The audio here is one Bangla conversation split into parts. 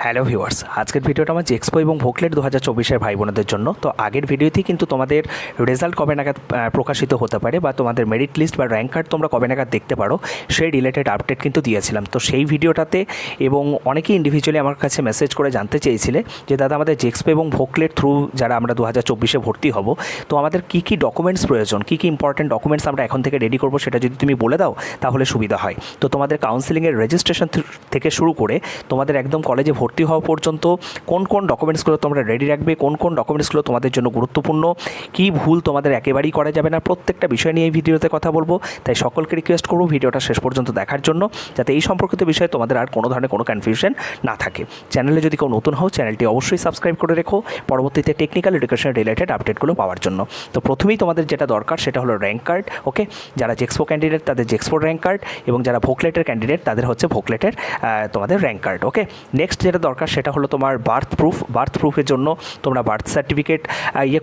হ্যালো ভিউয়ার্স, আজকের ভিডিওটা আমার জেক্সপো এবং ভোকলেট 2024-এর ভাই বোনদের জন্য। তো আগের ভিডিওতেই কিন্তু তোমাদের রেজাল্ট কবে নাগাদ প্রকাশিত হতে পারে বা তোমাদের মেরিট লিস্ট বা র্যাঙ্ক কার্ড তোমরা কবে নাগাদ দেখতে পারো সেই রিলেটেড আপডেট কিন্তু দিয়েছিলাম। তো সেই ভিডিওটাতে এবং অনেকেই ইন্ডিভিজুয়ালি আমার কাছে মেসেজ করে জানতে চেয়েছিলে যে দাদা আমাদের জেক্সপো এবং ভোকলেট থ্রু যারা আমরা 2024-এ ভর্তি হব, তো আমাদের কী কী ডকুমেন্টস প্রয়োজন, কী কী ইম্পর্টেন্ট ডকুমেন্টস আমরা এখন থেকে রেডি করবো সেটা যদি তুমি বলে দাও তাহলে সুবিধা হয়। তো তোমাদের কাউন্সেলিংয়ের রেজিস্ট্রেশন থেকে শুরু করে তোমাদের একদম কলেজে ভর্তি হওয়া পর্যন্ত কোন কোন ডকুমেন্টসগুলো তোমরা রেডি রাখবে, কোন কোন ডকুমেন্টসগুলো তোমাদের জন্য গুরুত্বপূর্ণ, কী ভুল তোমাদের একেবারেই করা যাবে না, প্রত্যেকটা বিষয় নিয়ে এই ভিডিওতে কথা বলবো। তাই সকলকে রিকোয়েস্ট করবো ভিডিওটা শেষ পর্যন্ত দেখার জন্য, যাতে এই সম্পর্কিত বিষয়ে তোমাদের আর কোনো ধরনের কোনো কনফিউশন না থাকে। চ্যানেলে যদি কেউ নতুন হও চ্যানেলটি অবশ্যই সাবস্ক্রাইব করে রেখো পরবর্তীতে টেকনিক্যাল এডুকেশন রিলেটেড আপডেটগুলো পাওয়ার জন্য। তো প্রথমেই তোমাদের যেটা দরকার সেটা হলো র্যাঙ্ক কার্ড। ওকে, যারা জেক্সপো ক্যান্ডিডেট তাদের জেক্সপোর র্যাঙ্ক কার্ড, এবং যারা ভোকলেটের ক্যান্ডিডেট তাদের হচ্ছে ভোকলেটের তোমাদের র্যাঙ্ক কার্ড। ওকে, নেক্সট যেটা দরকার সেটা হলো তোমার বার্থ প্রুফের জন্য তোমরা বার্থ সার্টিফিকেট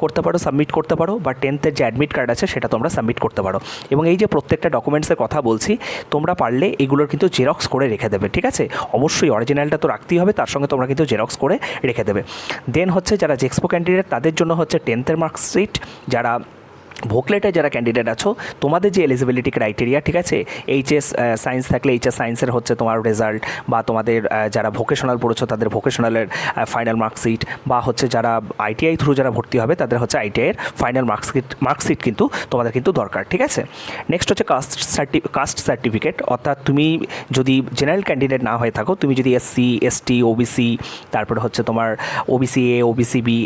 করতে পারো, সাবমিট করতে পারো, বা 10th যে অ্যাডমিট কার্ড আছে সেটা তোমরা সাবমিট করতে পারো। এবং এই যে প্রত্যেকটা ডকুমেন্টসের কথা বলছি, তোমরা পারলে এগুলোর কিন্তু জেরক্স করে রেখে দেবে। ঠিক আছে, অবশ্যই অরিজিনালটা তো রাখতেই হবে, তার সঙ্গে তোমরা কিন্তু জেরক্স করে রেখে দেবে। দেন হচ্ছে যারা জেক্সপো ক্যান্ডিডেট তাদের জন্য হচ্ছে 10th মার্কশিট, যারা ভোকলেটে যারা ক্যান্ডিডেট আছো তোমাদের যে এলিজিবিলিটি ক্রাইটেরিয়া, ঠিক আছে, এইচএস সায়েন্স থাকলে এইচএস সায়েন্সের হচ্ছে তোমার রেজাল্ট, বা তোমাদের যারা ভোকেশনাল পড়েছো তাদের ভোকেশনালের ফাইনাল মার্কশিট, বা হচ্ছে যারা আইটিআই থ্রু যারা ভর্তি হবে তাদের হচ্ছে আইটিআইয়ের ফাইনাল মার্কশিট কিন্তু তোমাদের কিন্তু দরকার। ঠিক আছে, নেক্সট হচ্ছে কাস্ট সার্টিফিকেট, অর্থাৎ তুমি যদি জেনারেল ক্যান্ডিডেট না হয়ে থাকো, তুমি যদি এসসি, এসটি, ওবিসি, তারপরে হচ্ছে তোমার ওবিসি এ, ওবিসি বি,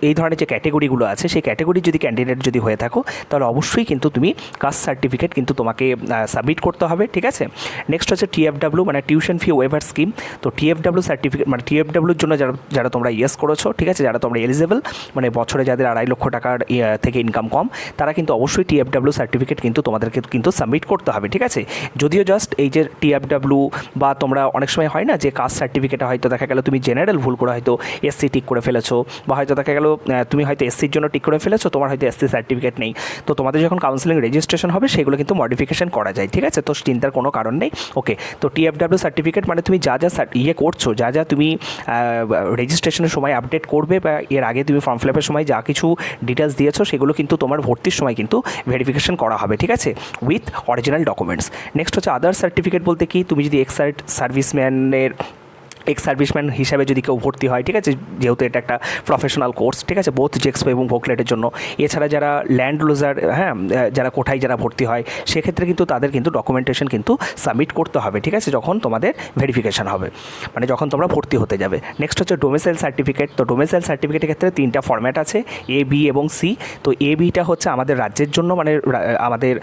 এই ধরনের যে ক্যাটেগরিগুলো আছে সেই ক্যাটেগরি যদি ক্যান্ডিডেট যদি হয়ে থাকো তাহলে অবশ্যই কিন্তু তুমি কাস্ট সার্টিফিকেট কিন্তু তোমাকে সাবমিট করতে হবে। ঠিক আছে, নেক্সট হচ্ছে টিএফডাব্লিউ মানে টিউশন ফি ওয়েভার স্কিম। তো টিএফডাব্লিউ সার্টিফিকেট মানে টিএফডাব্লিউর জন্য যারা তোমরা ইয়েস করেছো, ঠিক আছে, যারা তোমরা এলিজেবল, মানে বছরে যাদের 2.5 লক্ষ টাকার থেকে ইনকাম কম, তারা কিন্তু অবশ্যই টিএফডাব্লিউ সার্টিফিকেট কিন্তু তোমাদেরকে কিন্তু সাবমিট করতে হবে। ঠিক আছে, যদিও জাস্ট এই যে টিএফডাব্লিউ বা তোমরা অনেক সময় হয় না যে কাস্ট সার্টিফিকেটে হয়তো দেখা গেল তুমি জেনারেল ভুল করে হয়তো এসসি টিক করে ফেলেছো, বা হয়তো দেখা গেল তুমি হয়তো এসসির জন্য টিক করে ফেলেছো, তোমার হয়তো এসসি সার্টিফিকেট নেই। তো তোমাদের যখন কাউন্সেলিং রেজিস্ট্রেশন হবে সেগুলো কিন্তু মডিফিকেশন করা যায়। ঠিক আছে, তো চিন্তার কোনো কারণ নেই। ওকে, তো টিএফডাব্লিউ সার্টিফিকেট মানে তুমি যা করছো, যা তুমি রেজিস্ট্রেশনের সময় আপডেট করবে, বা এর আগে তুমি ফর্ম ফিল আপের সময় যা কিছু ডিটেলস দিয়েছো সেগুলো কিন্তু তোমার ভর্তির সময় কিন্তু ভেরিফিকেশন করা হবে। ঠিক আছে, উইথ অরিজিনাল ডকুমেন্টস। নেক্সট হচ্ছে আদার সার্টিফিকেট বলতে কি, তুমি যদি এক্স সার্ভিসম্যান হিসাবে যদি কেউ ভর্তি হয়, ঠিক আছে, যেহেতু এটা একটা প্রফেশনাল কোর্স, ঠিক আছে, বোথ জেক্সপো এবং ভোকলেটের জন্য। এছাড়া যারা ল্যান্ড লুজার, যারা কোঠায় যারা ভর্তি হয়, সেক্ষেত্রে কিন্তু তাদের কিন্তু ডকুমেন্টেশন কিন্তু সাবমিট করতে হবে। ঠিক আছে, যখন তোমাদের ভেরিফিকেশান হবে, মানে যখন তোমরা ভর্তি হতে যাবে। নেক্সট হচ্ছে ডোমিসাইল সার্টিফিকেট। তো ডোমিসাইল সার্টিফিকেটের ক্ষেত্রে 3টা ফরম্যাট আছে, এ, বি এবং সি। তো এ বিটা হচ্ছে আমাদের রাজ্যের জন্য, মানে আমাদের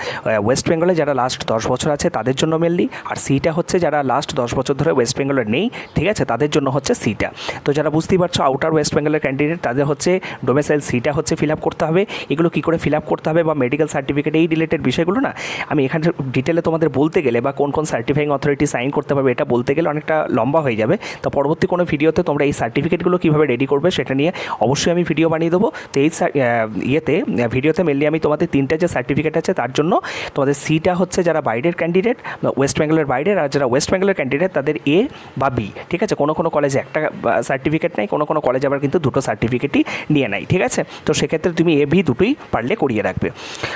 ওয়েস্ট বেঙ্গলে যারা লাস্ট 10 বছর আছে তাদের জন্য মেনলি, আর সিটা হচ্ছে যারা লাস্ট 10 বছর ধরে ওয়েস্ট বেঙ্গলে নেই, ঠিক আছে, তাদের জন্য হচ্ছে সিটা। তো যারা বুঝতেই পারছো আউটার ওয়েস্ট বেঙ্গলের ক্যান্ডিডেট, তাদের হচ্ছে ডোমিসাইল সিটা হচ্ছে ফিল আপ করতে হবে। এগুলো কী করে ফিল আপ করতে হবে বা মেডিকেল সার্টিফিকেট এই রিলেটেড বিষয়গুলো না আমি এখানে ডিটেলে তোমাদের বলতে গেলে, বা কোন কোন সার্টিফাইং অথরিটি সাইন করতে পারবে এটা বলতে গেলে অনেকটা লম্বা হয়ে যাবে। তো পরবর্তী কোনো ভিডিওতে তোমরা এই সার্টিফিকেটগুলো কীভাবে রেডি করবে সেটা নিয়ে অবশ্যই আমি ভিডিও বানিয়ে দেবো। তো এই ভিডিওতে মেনলি আমি তোমাদের 3টা যে সার্টিফিকেট আছে তার জন্য তোমাদের সিটা হচ্ছে যারা বাইরের ক্যান্ডিডেট, ওয়েস্ট বেঙ্গলের বাইরের, আর যারা ওয়েস্ট বেঙ্গলের ক্যান্ডিডেট তাদের এ বা বি। ঠিক আছে, কোনো কলেজে একটা সার্টিফিকেট নেই, কোনো কলেজে আবার কিন্তু 2টো সার্টিফিকেটই নিয়ে নেয়। ঠিক আছে, তো সেক্ষেত্রে তুমি এ বি দুটোই পারলে করিয়ে রাখবে।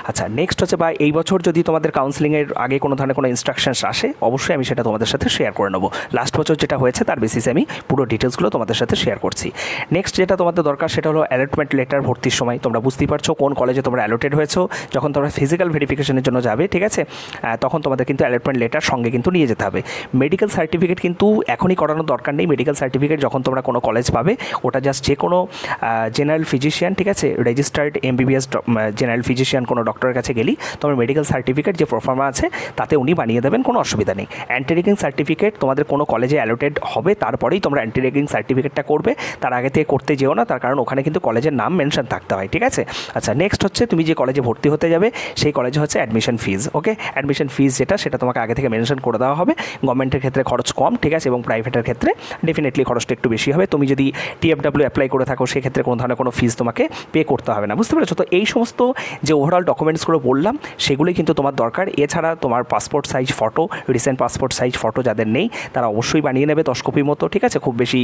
আচ্ছা, নেক্সট হচ্ছে বা এই বছর যদি তোমাদের কাউন্সেলিংয়ের আগে কোনো ধরনের কোনো ইনস্ট্রাকশনস আসে অবশ্যই আমি সেটা তোমাদের সাথে শেয়ার করে নেবো। লাস্ট বছর যেটা হয়েছে তার বেসিসে আমি পুরো ডিটেলসগুলো তোমাদের সাথে শেয়ার করছি। নেক্সট যেটা তোমাদের দরকার সেটা হলো অ্যালটমেন্ট লেটার। ভর্তির সময় তোমরা বুঝতেই পারছো কোন কলেজে তোমরা অ্যালোটেড হয়েছো, যখন তোমরা ফিজিক্যাল ভেরিফিকেশনের জন্য যাবে, ঠিক আছে, তখন তোমাদের কিন্তু অ্যালটমেন্ট লেটার সঙ্গে কিন্তু নিয়ে যেতে হবে। মেডিকেল সার্টিফিকেট কিন্তু এখনই করানোর দরকার নেই। মেডিকেল সার্টিফিকেট যখন তোমরা কোনো কলেজ পাবে, ওটা জাস্ট যে কোনো জেনারেল ফিজিশিয়ান, ঠিক আছে, রেজিস্টার্ড এমবিবিএস জেনারেল ফিজিশিয়ান কোনো ডক্টরের কাছে গেলেই তোমার মেডিকেল সার্টিফিকেট যে প্রফর্মা আছে তাতে উনি বানিয়ে দেবেন, কোনো অসুবিধা নেই। অ্যান্টি র্যাগিং সার্টিফিকেট তোমাদের কোনো কলেজে অ্যালোটেড হবে তারপরেই তোমরা অ্যান্টি র্যাগিং সার্টিফিকেটটা করবে, তার আগে থেকে করতে যেও না, তার কারণ ওখানে কিন্তু কলেজের নাম মেনশন থাকতে হয়। ঠিক আছে, আচ্ছা, নেক্সট হচ্ছে তুমি যে কলেজে ভর্তি হতে যাবে সেই কলেজে হচ্ছে অ্যাডমিশন ফিজ। ওকে, অ্যাডমিশন ফিজ যেটা সেটা তোমাকে আগে থেকে মেনশন করে দেওয়া হবে। গভর্নমেন্টের ক্ষেত্রে খরচ কম, ঠিক আছে, এবং প্রাইভেটের ক্ষেত্রে সেক্ষেত্রে ডেফিনেটলি খরচটা একটু বেশি হবে। তুমি যদি টিএফডাব্লিউ অ্যাপ্লাই করে থাকো সেক্ষেত্রে কোনো ধরনের কোনো ফিস তোমাকে পে করতে হবে না, বুঝতে পেরেছো? তো এই সমস্ত যে ওভারঅল ডকুমেন্টসগুলো বললাম সেগুলোই কিন্তু তোমার দরকার। এছাড়া তোমার passport size photo, recent passport size photo যাদের নেই তারা অবশ্যই বানিয়ে নেবে 10 কপির মতো, ঠিক আছে? খুব বেশি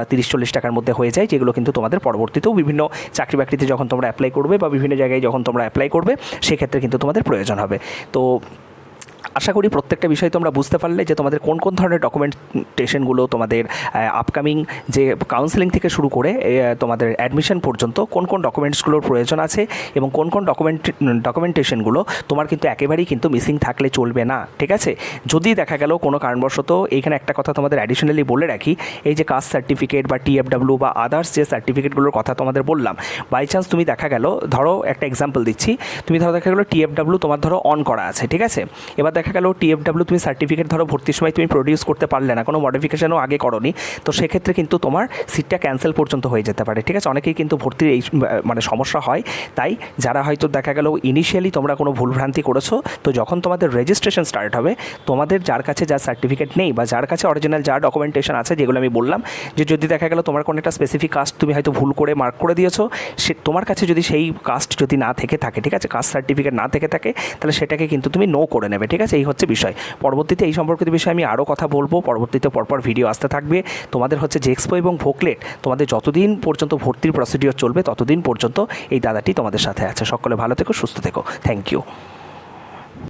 30-40 টাকার মধ্যে হয়ে যায়, যেগুলো কিন্তু তোমাদের পরবর্তীতেও বিভিন্ন চাকরি বাকরিতে যখন তোমরা অ্যাপ্লাই করবে বা বিভিন্ন জায়গায় যখন তোমরা অ্যাপ্লাই করবে সেক্ষেত্রে কিন্তু তোমাদের প্রয়োজন হবে। তো আশা করি প্রত্যেকটা বিষয় তোমরা বুঝতে পারলে যে তোমাদের কোন কোন ধরনের ডকুমেন্টেশনগুলো তোমাদের আপকামিং যে কাউন্সেলিং থেকে শুরু করে তোমাদের অ্যাডমিশন পর্যন্ত কোন কোন ডকুমেন্টসগুলোর প্রয়োজন আছে এবং কোন কোন ডকুমেন্টেশনগুলো তোমার কিন্তু একেবারেই কিন্তু মিসিং থাকলে চলবে না, ঠিক আছে? যদি দেখা গেল কোনো কারণবশত, এইখানে একটা কথা তোমাদের অ্যাডিশনালি বলে রাখি, এই যে কাস্ট সার্টিফিকেট বা টিএফডাব্লিউ বা আদার্স যে সার্টিফিকেটগুলোর কথা তোমাদের বললাম, বাই চান্স তুমি দেখা গেল, ধরো একটা এক্সাম্পল দিচ্ছি, তুমি ধরো দেখা গেলো টিএফডাব্লিউ তোমার ধরো অন করা আছে, ঠিক আছে? এবার দেখা গেল টিএফডাব্লিউ তুমি সার্টিফিকেট ধরো ভর্তির সময় তুমি প্রডিউস করতে পারলে না, কোনো মডিফিকেশনও আগে করনি, তো সেক্ষেত্রে কিন্তু তোমার সিটটা ক্যান্সেল পর্যন্ত হয়ে যেতে পারে, ঠিক আছে? অনেকেই কিন্তু ভর্তির এই মানে সমস্যা হয়। তাই যারা হয়তো দেখা গেল ইনিশিয়ালি তোমরা কোনো ভুলভ্রান্তি করেছো, তো যখন তোমাদের রেজিস্ট্রেশন স্টার্ট হবে, তোমাদের যার কাছে যার সার্টিফিকেট নেই বা যার কাছে অরিজিনাল যা ডকুমেন্টেশন আছে, যেগুলো আমি বললাম, যে যদি দেখা গেল তোমার কোনো একটা স্পেসিফিক কাস্ট তুমি হয়তো ভুল করে মার্ক করে দিয়েছো, সে তোমার কাছে যদি সেই কাস্ট যদি না থেকে থাকে, ঠিক আছে, কাস্ট সার্টিফিকেট না থেকে থাকে, তাহলে সেটাকে কিন্তু তুমি নো করে নেবে, ঠিক আছে? এই হচ্ছে বিষয়। পরবর্তীতে এই সম্পর্কিত বিষয়ে আমি আরও কথা বলবো, পরবর্তীতে পরপর ভিডিও আসতে থাকবে। তোমাদের হচ্ছে জেএক্সপো এবং ভোকলেট, তোমাদের যতদিন পর্যন্ত ভর্তির প্রসিডিওর চলবে ততদিন পর্যন্ত এই দাদাটি তোমাদের সাথে আছে। সকলে ভালো থেকো, সুস্থ থেকো। Thank you.